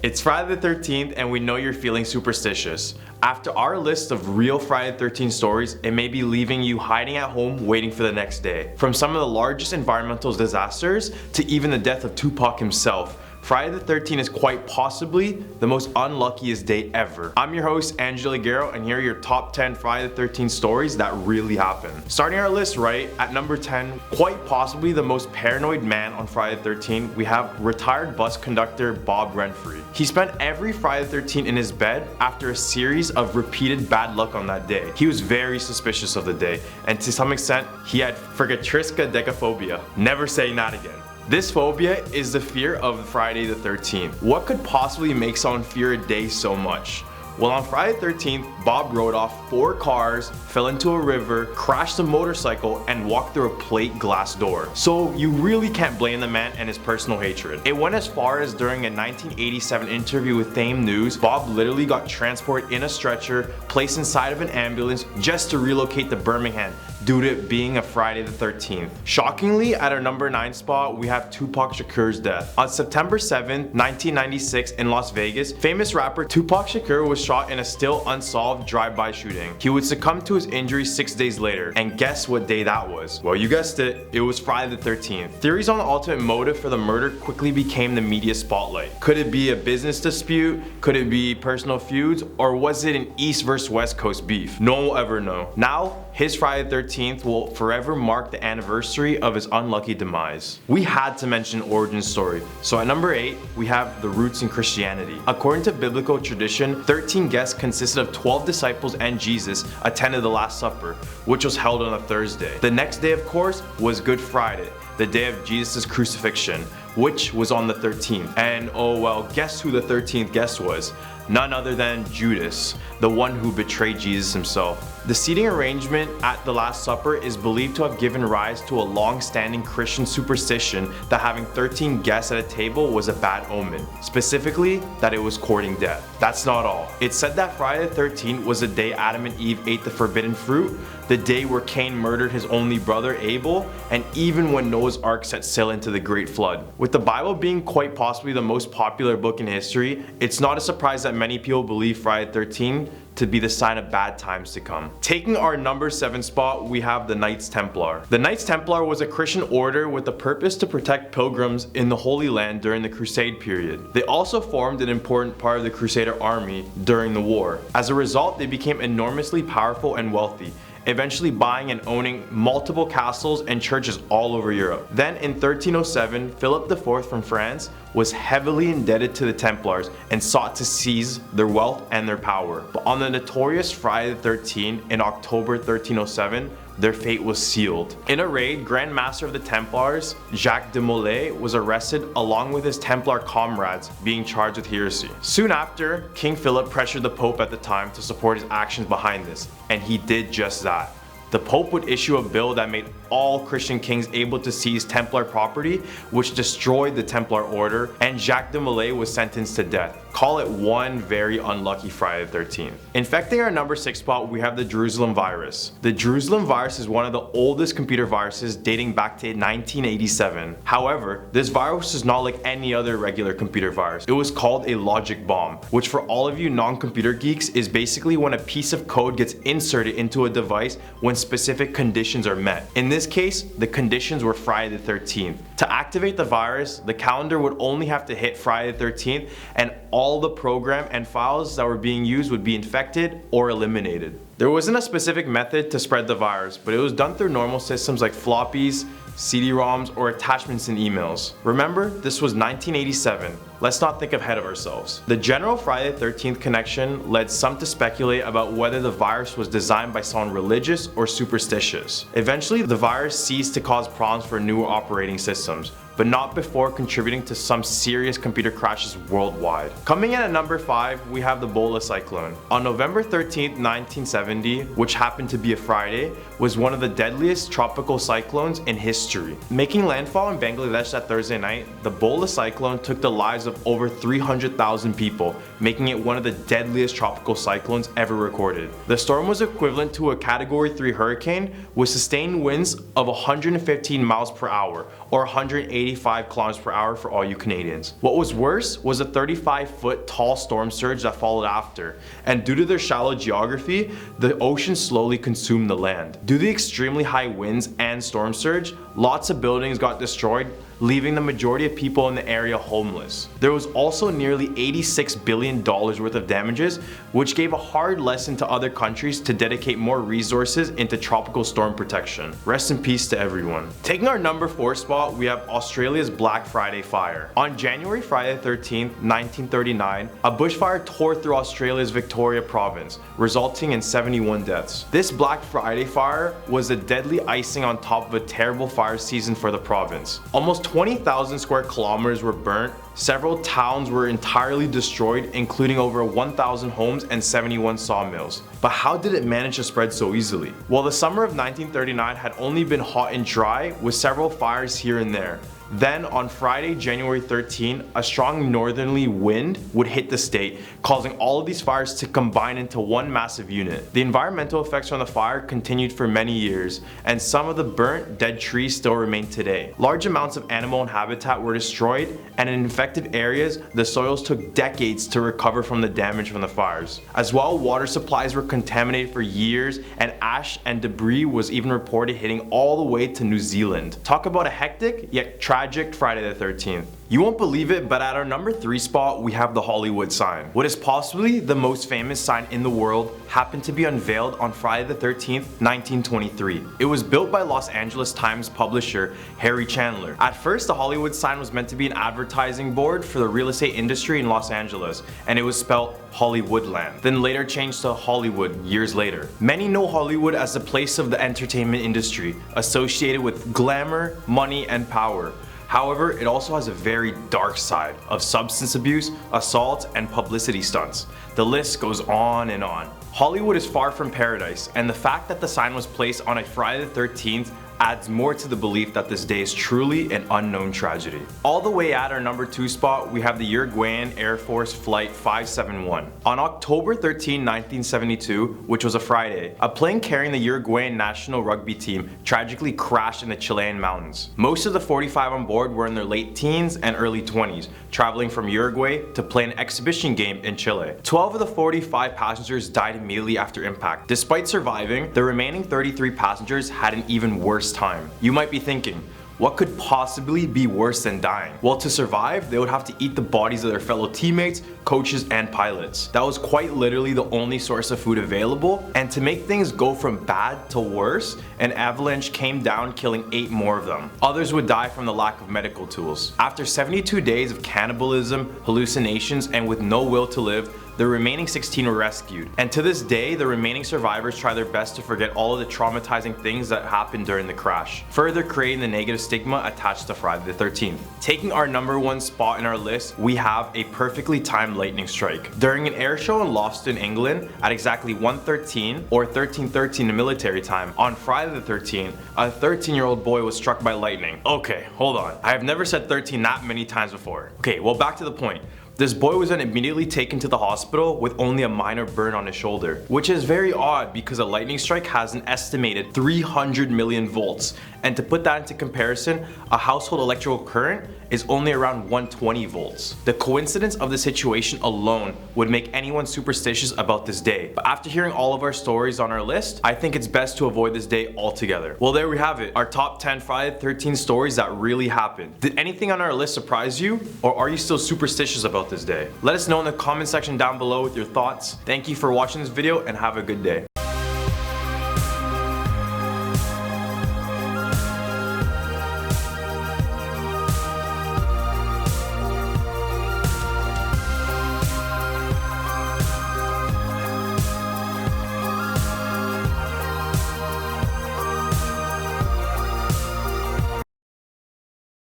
It's Friday the 13th and we know you're feeling superstitious. After our list of real Friday the 13th stories, it may be leaving you hiding at home waiting for the next day. From some of the largest environmental disasters to even the death of Tupac himself, Friday the 13th is quite possibly the most unluckiest day ever. I'm your host, Angelo Guerrero, and here are your top 10 Friday the 13th stories that really happened. Starting our list right at number 10, quite possibly the most paranoid man on Friday the 13th, we have retired bus conductor Bob Renfrey. He spent every Friday the 13th in his bed after a series of repeated bad luck on that day. He was very suspicious of the day, and to some extent, he had frigatrisca never saying that again. This phobia is the fear of Friday the 13th. What could possibly make someone fear a day so much? Well, on Friday the 13th, Bob rode off 4 cars, fell into a river, crashed a motorcycle, and walked through a plate glass door. So you really can't blame the man and his personal hatred. It went as far as during a 1987 interview with Fame News, Bob literally got transported in a stretcher, placed inside of an ambulance just to relocate to Birmingham due to it being a Friday the 13th. Shockingly, at our number 9 spot, we have Tupac Shakur's death. On September 7, 1996 in Las Vegas, famous rapper Tupac Shakur was shot in a still unsolved drive-by shooting. He would succumb to his injuries 6 days later, and guess what day that was? Well, you guessed it, it was Friday the 13th. Theories on the ultimate motive for the murder quickly became the media spotlight. Could it be a business dispute? Could it be personal feuds? Or was it an East versus West Coast beef? No one will ever know. Now, his Friday the 13th will forever mark the anniversary of his unlucky demise. We had to mention origin story, so at number 8, we have the roots in Christianity. According to biblical tradition, 13 guests consisted of 12 disciples and Jesus attended the Last Supper, which was held on a Thursday. The next day, of course, was Good Friday, the day of Jesus' crucifixion, which was on the 13th. And oh well, guess who the 13th guest was? None other than Judas, the one who betrayed Jesus himself. The seating arrangement at the Last Supper is believed to have given rise to a long-standing Christian superstition that having 13 guests at a table was a bad omen, specifically that it was courting death. That's not all. It's said that Friday the 13th was the day Adam and Eve ate the forbidden fruit, the day where Cain murdered his only brother Abel, and even when Noah's Ark set sail into the Great Flood. With the Bible being quite possibly the most popular book in history, it's not a surprise that many people believe Friday the 13th to be the sign of bad times to come. Taking our number 7 spot, we have the Knights Templar. The Knights Templar was a Christian order with the purpose to protect pilgrims in the Holy Land during the Crusade period. They also formed an important part of the Crusader army during the war. As a result, they became enormously powerful and wealthy, eventually buying and owning multiple castles and churches all over Europe. Then in 1307, Philip IV from France was heavily indebted to the Templars and sought to seize their wealth and their power. But on the notorious Friday the 13th in October 1307, their fate was sealed. In a raid, Grand Master of the Templars, Jacques de Molay, was arrested along with his Templar comrades, being charged with heresy. Soon after, King Philip pressured the Pope at the time to support his actions behind this, and he did just that. The Pope would issue a bill that made all Christian kings able to seize Templar property, which destroyed the Templar order, and Jacques de Molay was sentenced to death. Call it one very unlucky Friday the 13th. Infecting our number 6 spot, we have the Jerusalem virus. The Jerusalem virus is one of the oldest computer viruses dating back to 1987. However, this virus is not like any other regular computer virus. It was called a logic bomb, which for all of you non-computer geeks is basically when a piece of code gets inserted into a device when specific conditions are met. In this case, the conditions were Friday the 13th. To activate the virus, the calendar would only have to hit Friday the 13th and all the program and files that were being used would be infected or eliminated. There wasn't a specific method to spread the virus, but it was done through normal systems like floppies, CD-ROMs, or attachments in emails. Remember, this was 1987. Let's not think ahead of ourselves. The general Friday the 13th connection led some to speculate about whether the virus was designed by someone religious or superstitious. Eventually, the virus ceased to cause problems for newer operating systems, but not before contributing to some serious computer crashes worldwide. Coming in at number 5, we have the Bola cyclone. On November 13th, 1970, which happened to be a Friday, was one of the deadliest tropical cyclones in history. Making landfall in Bangladesh that Thursday night, the Bola cyclone took the lives of over 300,000 people, making it one of the deadliest tropical cyclones ever recorded. The storm was equivalent to a Category 3 hurricane with sustained winds of 115 miles per hour or 180 85 kilometers per hour for all you Canadians. What was worse was a 35-foot tall storm surge that followed after, and due to their shallow geography, the ocean slowly consumed the land. Due to the extremely high winds and storm surge, lots of buildings got destroyed, leaving the majority of people in the area homeless. There was also nearly $86 billion worth of damages, which gave a hard lesson to other countries to dedicate more resources into tropical storm protection. Rest in peace to everyone. Taking our number 4 spot, we have Australia's Black Friday fire. On January Friday 13th, 1939, a bushfire tore through Australia's Victoria province, resulting in 71 deaths. This Black Friday fire was a deadly icing on top of a terrible fire season for the province. Almost 20,000 square kilometers were burnt, several towns were entirely destroyed, including over 1,000 homes and 71 sawmills. But how did it manage to spread so easily? Well, the summer of 1939 had only been hot and dry, with several fires here and there. Then on Friday, January 13, a strong northerly wind would hit the state, causing all of these fires to combine into one massive unit. The environmental effects from the fire continued for many years, and some of the burnt, dead trees still remain today. Large amounts of animal and habitat were destroyed, and in infected areas, the soils took decades to recover from the damage from the fires. As well, water supplies were contaminated for years, and ash and debris was even reported hitting all the way to New Zealand. Talk about a hectic yet tragic Friday the 13th. You won't believe it, but at our number 3 spot, we have the Hollywood sign. What is possibly the most famous sign in the world happened to be unveiled on Friday the 13th, 1923. It was built by Los Angeles Times publisher Harry Chandler. At first, the Hollywood sign was meant to be an advertising board for the real estate industry in Los Angeles, and it was spelled Hollywoodland, then later changed to Hollywood years later. Many know Hollywood as the place of the entertainment industry, associated with glamour, money, and power. However, it also has a very dark side of substance abuse, assault, and publicity stunts. The list goes on and on. Hollywood is far from paradise, and the fact that the sign was placed on a Friday the 13th adds more to the belief that this day is truly an unknown tragedy. All the way at our number 2 spot, we have the Uruguayan Air Force Flight 571. On October 13, 1972, which was a Friday, a plane carrying the Uruguayan national rugby team tragically crashed in the Chilean mountains. Most of the 45 on board were in their late teens and early 20s, traveling from Uruguay to play an exhibition game in Chile. 12 of the 45 passengers died immediately after impact. Despite surviving, the remaining 33 passengers had an even worse time. You might be thinking, what could possibly be worse than dying? Well, to survive, they would have to eat the bodies of their fellow teammates, coaches, and pilots. That was quite literally the only source of food available, and to make things go from bad to worse, an avalanche came down, killing 8 more of them. Others would die from the lack of medical tools. After 72 days of cannibalism, hallucinations, and with no will to live, the remaining 16 were rescued. And to this day, the remaining survivors try their best to forget all of the traumatizing things that happened during the crash, further creating the negative stigma attached to Friday the 13th. Taking our number 1 spot in our list, we have a perfectly timed lightning strike. During an air show in Launceston, England, at exactly 1:13 or 13:13 in military time, on Friday the 13th, a 13-year-old boy was struck by lightning. Okay, hold on. I have never said 13 that many times before. Okay, well, back to the point. This boy was then immediately taken to the hospital with only a minor burn on his shoulder, which is very odd because a lightning strike has an estimated 300 million volts, and to put that into comparison, a household electrical current is only around 120 volts. The coincidence of the situation alone would make anyone superstitious about this day, but after hearing all of our stories on our list, I think it's best to avoid this day altogether. Well, there we have it, our top 10 Friday the 13th stories that really happened. Did anything on our list surprise you, or are you still superstitious about this day? Let us know in the comment section down below with your thoughts. Thank you for watching this video and have a good day.